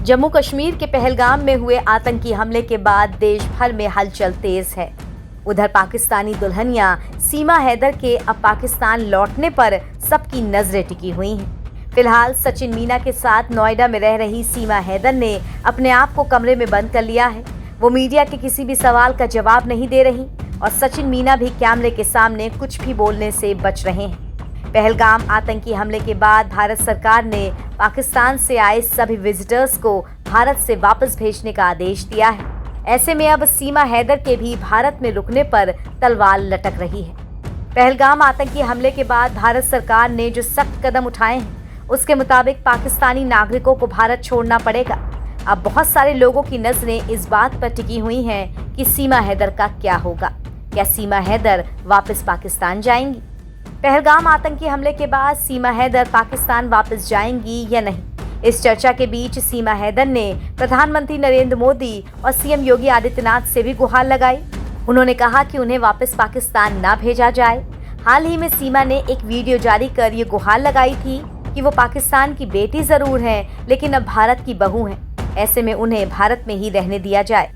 जम्मू कश्मीर के पहलगाम में हुए आतंकी हमले के बाद देश भर में हलचल तेज है। उधर पाकिस्तानी दुल्हनिया सीमा हैदर के अब पाकिस्तान लौटने पर सबकी नजरें टिकी हुई हैं। फिलहाल सचिन मीना के साथ नोएडा में रह रही सीमा हैदर ने अपने आप को कमरे में बंद कर लिया है। वो मीडिया के किसी भी सवाल का जवाब नहीं दे रही और सचिन मीना भी कैमरे के सामने कुछ भी बोलने से बच रहे हैं। पहलगाम आतंकी हमले के बाद भारत सरकार ने पाकिस्तान से आए सभी विजिटर्स को भारत से वापस भेजने का आदेश दिया है। ऐसे में अब सीमा हैदर के भी भारत में रुकने पर तलवार लटक रही है। पहलगाम आतंकी हमले के बाद भारत सरकार ने जो सख्त कदम उठाए हैं, उसके मुताबिक पाकिस्तानी नागरिकों को भारत छोड़ना पड़ेगा। अब बहुत सारे लोगों की नजरें इस बात पर टिकी हुई हैं कि सीमा हैदर का क्या होगा। क्या सीमा हैदर वापस पाकिस्तान जाएंगी? पहलगाम आतंकी हमले के बाद सीमा हैदर पाकिस्तान वापस जाएंगी या नहीं, इस चर्चा के बीच सीमा हैदर ने प्रधानमंत्री नरेंद्र मोदी और सीएम योगी आदित्यनाथ से भी गुहार लगाई। उन्होंने कहा कि उन्हें वापस पाकिस्तान ना भेजा जाए। हाल ही में सीमा ने एक वीडियो जारी कर ये गुहार लगाई थी कि वो पाकिस्तान की बेटी जरूर हैं, लेकिन अब भारत की बहू हैं। ऐसे में उन्हें भारत में ही रहने दिया जाए।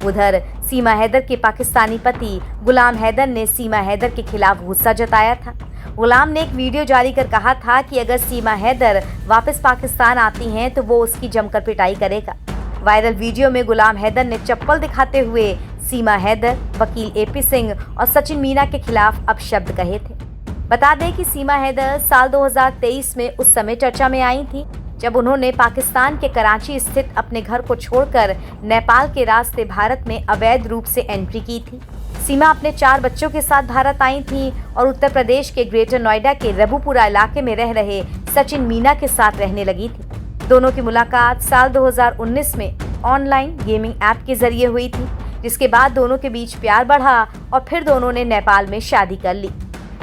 उधर सीमा हैदर के पाकिस्तानी पति गुलाम हैदर ने सीमा हैदर के खिलाफ गुस्सा जताया था। गुलाम ने एक वीडियो जारी कर कहा था कि अगर सीमा हैदर वापस पाकिस्तान आती हैं तो वो उसकी जमकर पिटाई करेगा। वायरल वीडियो में गुलाम हैदर ने चप्पल दिखाते हुए सीमा हैदर, वकील एपी सिंह और सचिन मीना के खिलाफ अपशब्द कहे थे। बता दें कि सीमा हैदर साल 2023 में उस समय चर्चा में आई थी जब उन्होंने पाकिस्तान के कराची स्थित अपने घर को छोड़कर नेपाल के रास्ते भारत में अवैध रूप से एंट्री की थी। सीमा अपने 4 बच्चों के साथ भारत आई थी और उत्तर प्रदेश के ग्रेटर नोएडा के रबुपुरा इलाके में रह रहे सचिन मीना के साथ रहने लगी थी। दोनों की मुलाकात साल 2019 में ऑनलाइन गेमिंग ऐप के जरिए हुई थी, जिसके बाद दोनों के बीच प्यार बढ़ा और फिर दोनों ने नेपाल में शादी कर ली।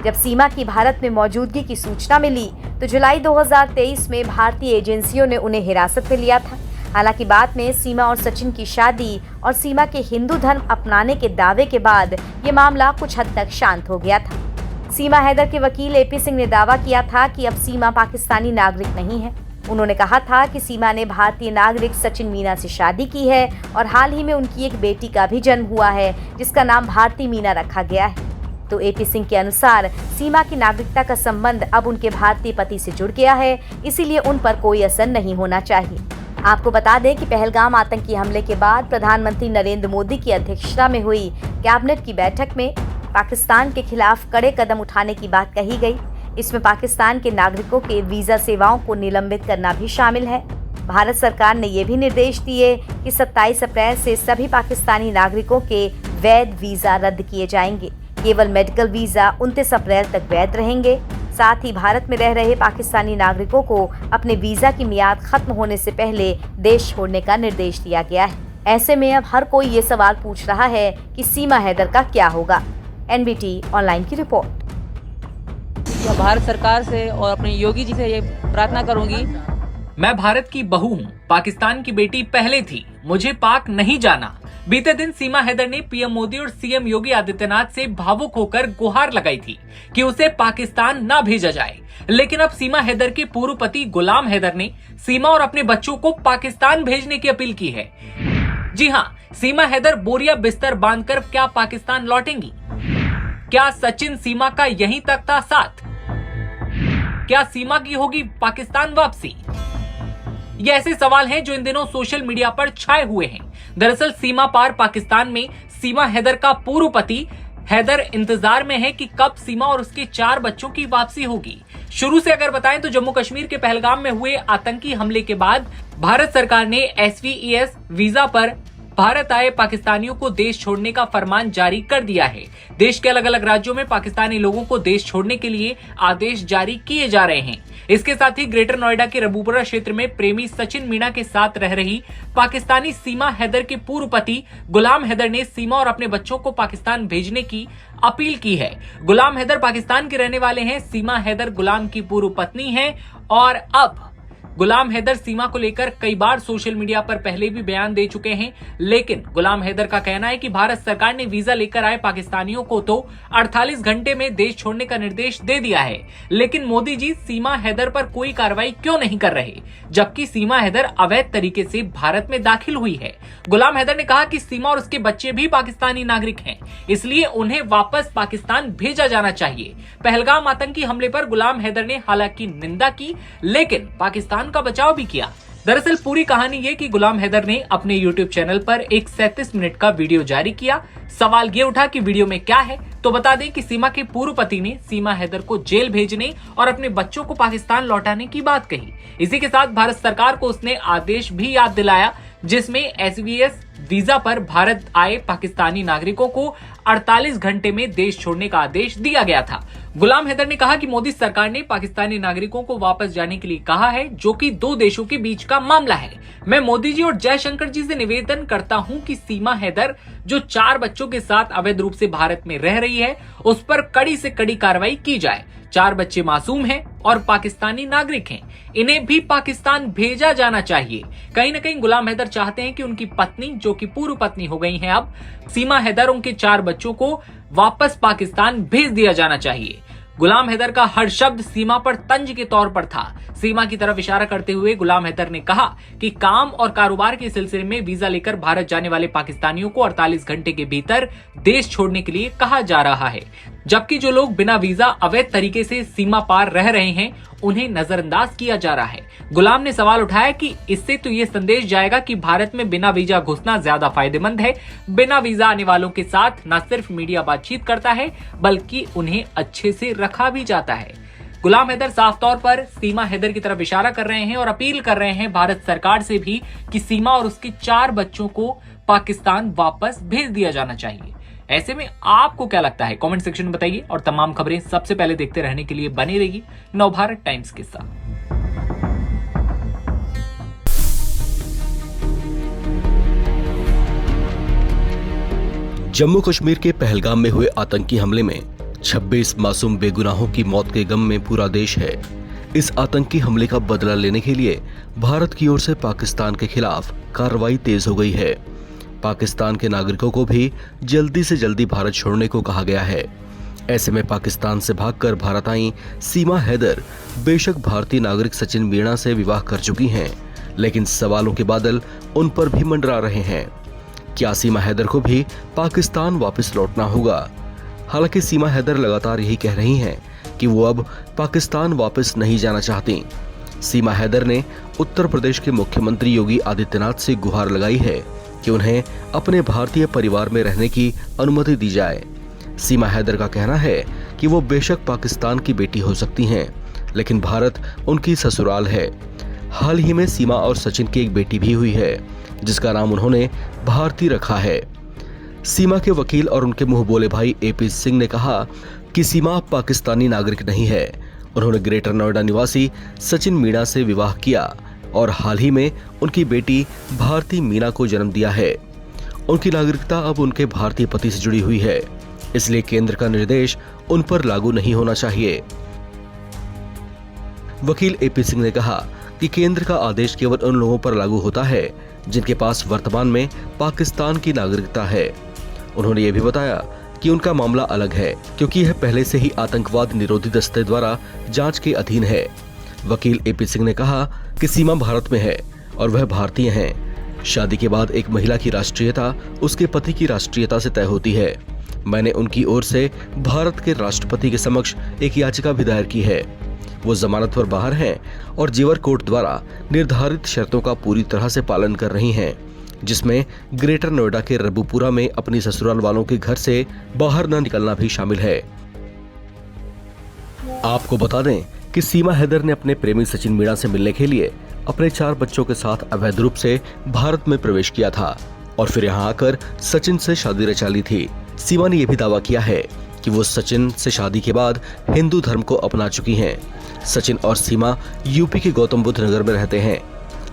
जब सीमा की भारत में मौजूदगी की सूचना मिली तो जुलाई 2023 में भारतीय एजेंसियों ने उन्हें हिरासत में लिया था। हालांकि बाद में सीमा और सचिन की शादी और सीमा के हिंदू धर्म अपनाने के दावे के बाद ये मामला कुछ हद तक शांत हो गया था। सीमा हैदर के वकील एपी सिंह ने दावा किया था कि अब सीमा पाकिस्तानी नागरिक नहीं है। उन्होंने कहा था कि सीमा ने भारतीय नागरिक सचिन मीना से शादी की है और हाल ही में उनकी एक बेटी का भी जन्म हुआ है, जिसका नाम भारती मीना रखा गया है। तो एपी सिंह के अनुसार सीमा की नागरिकता का संबंध अब उनके भारतीय पति से जुड़ गया है, इसीलिए उन पर कोई असर नहीं होना चाहिए। आपको बता दें कि पहलगाम आतंकी हमले के बाद प्रधानमंत्री नरेंद्र मोदी की अध्यक्षता में हुई कैबिनेट की बैठक में पाकिस्तान के खिलाफ कड़े कदम उठाने की बात कही गई। इसमें पाकिस्तान के नागरिकों के वीजा सेवाओं को निलंबित करना भी शामिल है। भारत सरकार ने ये भी निर्देश दिए कि 27 अप्रैल से सभी पाकिस्तानी नागरिकों के वैध वीजा रद्द किए जाएंगे। केवल मेडिकल वीजा 29 अप्रैल तक वैध रहेंगे। साथ ही भारत में रह रहे पाकिस्तानी नागरिकों को अपने वीजा की मियाद खत्म होने से पहले देश छोड़ने का निर्देश दिया गया है। ऐसे में अब हर कोई ये सवाल पूछ रहा है कि सीमा हैदर का क्या होगा। एनबीटी ऑनलाइन की रिपोर्ट। भारत सरकार से और अपने योगी जी से ये प्रार्थना करूंगी। मैं भारत की बहू हूँ, पाकिस्तान की बेटी पहले थी, मुझे पाक नहीं जाना। बीते दिन सीमा हैदर ने पीएम मोदी और सीएम योगी आदित्यनाथ से भावुक होकर गुहार लगाई थी कि उसे पाकिस्तान न भेजा जाए। लेकिन अब सीमा हैदर के पूर्व पति गुलाम हैदर ने सीमा और अपने बच्चों को पाकिस्तान भेजने की अपील की है। जी हाँ, सीमा हैदर बोरिया बिस्तर बांधकर क्या पाकिस्तान लौटेंगी? क्या सचिन सीमा का यहीं तक था साथ? क्या सीमा की होगी पाकिस्तान वापसी? ये ऐसे सवाल हैं जो इन दिनों सोशल मीडिया पर छाए हुए हैं। दरअसल सीमा पार पाकिस्तान में सीमा हैदर का पूर्व पति हैदर इंतजार में है कि कब सीमा और उसके 4 बच्चों की वापसी होगी। शुरू से अगर बताएं तो जम्मू कश्मीर के पहलगाम में हुए आतंकी हमले के बाद भारत सरकार ने SVES वीजा पर भारत आए पाकिस्तानियों को देश छोड़ने का फरमान जारी कर दिया है। देश के अलग अलग राज्यों में पाकिस्तानी लोगों को देश छोड़ने के लिए आदेश जारी किए जा रहे हैं। इसके साथ ही ग्रेटर नोएडा के रबुपुरा क्षेत्र में प्रेमी सचिन मीना के साथ रह रही पाकिस्तानी सीमा हैदर के पूर्व पति गुलाम हैदर ने सीमा और अपने बच्चों को पाकिस्तान भेजने की अपील की है। गुलाम हैदर पाकिस्तान के रहने वाले हैं। सीमा हैदर गुलाम की पूर्व पत्नी है और अब गुलाम हैदर सीमा को लेकर कई बार सोशल मीडिया पर पहले भी बयान दे चुके हैं, लेकिन गुलाम हैदर का कहना है कि भारत सरकार ने वीजा लेकर आए पाकिस्तानियों को तो 48 घंटे में देश छोड़ने का निर्देश दे दिया है, लेकिन मोदी जी सीमा हैदर पर कोई कार्रवाई क्यों नहीं कर रहे, जबकि सीमा हैदर अवैध तरीके से भारत में दाखिल हुई है। गुलाम हैदर ने कहा कि सीमा और उसके बच्चे भी पाकिस्तानी नागरिक हैं, इसलिए उन्हें वापस पाकिस्तान भेजा जाना चाहिए। पहलगाम आतंकी हमले पर गुलाम हैदर ने हालांकि निंदा की, लेकिन पाकिस्तान का बचाव भी किया। दरअसल पूरी कहानी ये कि गुलाम हैदर ने अपने YouTube चैनल पर एक 37 मिनट का वीडियो जारी किया। सवाल ये उठा कि वीडियो में क्या है, तो बता दें कि सीमा के पूर्व पति ने सीमा हैदर को जेल भेजने और अपने बच्चों को पाकिस्तान लौटाने की बात कही। इसी के साथ भारत सरकार को उसने आदेश भी याद दिलाया, जिसमें SVS वीजा पर भारत आए पाकिस्तानी नागरिकों को 48 घंटे में देश छोड़ने का आदेश दिया गया था। गुलाम हैदर ने कहा कि मोदी सरकार ने पाकिस्तानी नागरिकों को वापस जाने के लिए कहा है, जो कि दो देशों के बीच का मामला है। मैं मोदी जी और जयशंकर जी से निवेदन करता हूं कि सीमा हैदर जो 4 बच्चों के साथ अवैध रूप से भारत में रह रही है, उस पर कड़ी से कड़ी कार्रवाई की जाए। 4 बच्चे मासूम हैं और पाकिस्तानी नागरिक हैं, इन्हें भी पाकिस्तान भेजा जाना चाहिए। कहीं न कहीं गुलाम हैदर चाहते हैं कि उनकी पत्नी, जो कि पूर्व पत्नी हो गई हैं अब, सीमा हैदर, उनके 4 बच्चों को वापस पाकिस्तान भेज दिया जाना चाहिए। गुलाम हैदर का हर शब्द सीमा पर तंज के तौर पर था। सीमा की तरफ इशारा करते हुए गुलाम हैदर ने कहा कि काम और कारोबार के सिलसिले में वीजा लेकर भारत जाने वाले पाकिस्तानियों को 48 घंटे के भीतर देश छोड़ने के लिए कहा जा रहा है, जबकि जो लोग बिना वीजा अवैध तरीके से सीमा पार रह रहे हैं उन्हें नजरअंदाज किया जा रहा है। गुलाम ने सवाल उठाया कि इससे तो ये संदेश जाएगा कि भारत में बिना वीजा घुसना ज्यादा फायदेमंद है। बिना वीजा आने वालों के साथ न सिर्फ मीडिया बातचीत करता है, बल्कि उन्हें अच्छे से रखा भी जाता है। गुलाम हैदर साफ तौर पर सीमा हैदर की तरफ इशारा कर रहे हैं और अपील कर रहे हैं भारत सरकार से भी कि सीमा और उसके 4 बच्चों को पाकिस्तान वापस भेज दिया जाना चाहिए। ऐसे में आपको क्या लगता है, कमेंट सेक्शन में बताइए और तमाम खबरें सबसे पहले देखते रहने के लिए बने रहिए नवभारत टाइम्स के साथ। जम्मू कश्मीर के पहलगाम में हुए आतंकी हमले में 26 मासूम बेगुनाहों की मौत के गम में पूरा देश है। इस आतंकी हमले का बदला लेने के लिए भारत की ओर से पाकिस्तान के खिलाफ कार्रवाई तेज हो गई है। पाकिस्तान के नागरिकों को भी जल्दी से जल्दी भारत छोड़ने को कहा गया है। ऐसे में पाकिस्तान से भागकर भारत आई सीमा हैदर बेशक भारतीय नागरिक सचिन मीणा से विवाह कर चुकी हैं, लेकिन सवालों के बादल उन पर भी मंडरा रहे हैं। क्या सीमा हैदर को भी पाकिस्तान वापस लौटना होगा? हालांकि सीमा हैदर लगातार यही कह रही हैं कि वो अब पाकिस्तान वापस नहीं जाना चाहती। सीमा हैदर ने उत्तर प्रदेश के मुख्यमंत्री योगी आदित्यनाथ से गुहार लगाई है कि उन्हें अपने भारतीय परिवार में रहने की अनुमति दी जाए। सीमा हैदर का कहना है कि वो बेशक पाकिस्तान की बेटी हो सकती हैं, लेकिन भारत उनकी ससुराल है। हाल ही में सीमा और सचिन की एक बेटी भी हुई है, जिसका नाम उन्होंने भारती रखा है। सीमा के वकील और उनके मुंह बोले भाई AP सिंह ने कहा कि सीमा पाकिस्तानी नागरिक नहीं है। उन्होंने ग्रेटर नोएडा निवासी सचिन मीणा से विवाह किया और हाल ही में उनकी बेटी भारती मीणा को जन्म दिया है। उनकी नागरिकता अब उनके भारतीय पति से जुड़ी हुई है, इसलिए केंद्र का निर्देश उन पर लागू नहीं होना चाहिए। वकील AP सिंह ने कहा कि केंद्र का आदेश केवल उन लोगों पर लागू होता है जिनके पास वर्तमान में पाकिस्तान की नागरिकता है। उन्होंने ये भी बताया कि उनका मामला अलग है, क्योंकि यह पहले से ही आतंकवाद निरोधी दस्ते द्वारा जांच के अधीन है। वकील AP सिंह ने कहा कि सीमा भारत में है और वह भारतीय हैं। शादी के बाद एक महिला की राष्ट्रीयता उसके पति की राष्ट्रीयता से तय होती है। मैंने उनकी ओर से भारत के राष्ट्रपति के समक्ष एक याचिका भी दायर की है। वो जमानत पर बाहर हैं और जेवर कोर्ट द्वारा निर्धारित शर्तों का पूरी तरह से पालन कर रही हैं, जिसमें ग्रेटर नोएडा के रबुपुरा में अपनी ससुराल वालों के घर से बाहर न निकलना भी शामिल है। आपको बता दें कि सीमा हैदर ने अपने प्रेमी सचिन मीणा से मिलने के लिए अपने 4 बच्चों के साथ अवैध रूप से भारत में प्रवेश किया था और फिर यहाँ आकर सचिन से शादी रचा ली थी। सीमा ने यह भी दावा किया है कि वो सचिन से शादी के बाद हिंदू धर्म को अपना चुकी हैं। सचिन और सीमा यूपी के गौतम बुद्ध नगर में रहते हैं।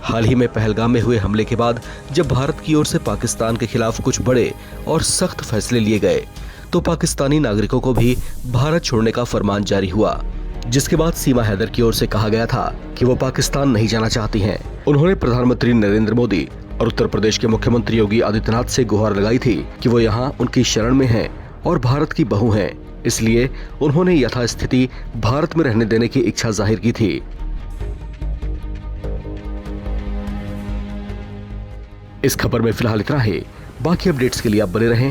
हाल ही में पहलगाम में हुए हमले के बाद जब भारत की ओर से पाकिस्तान के खिलाफ कुछ बड़े और सख्त फैसले लिए गए, तो पाकिस्तानी नागरिकों को भी भारत छोड़ने का फरमान जारी हुआ, जिसके बाद सीमा हैदर की ओर से कहा गया था कि वो पाकिस्तान नहीं जाना चाहती हैं। उन्होंने प्रधानमंत्री नरेंद्र मोदी और उत्तर प्रदेश के मुख्यमंत्री योगी आदित्यनाथ से गुहार लगाई थी कि वो यहाँ उनकी शरण में हैं और भारत की बहू हैं, इसलिए उन्होंने यथास्थिति भारत में रहने देने की इच्छा जाहिर की थी। इस खबर में फिलहाल इतना ही। बाकी अपडेट्स के लिए आप बने रहें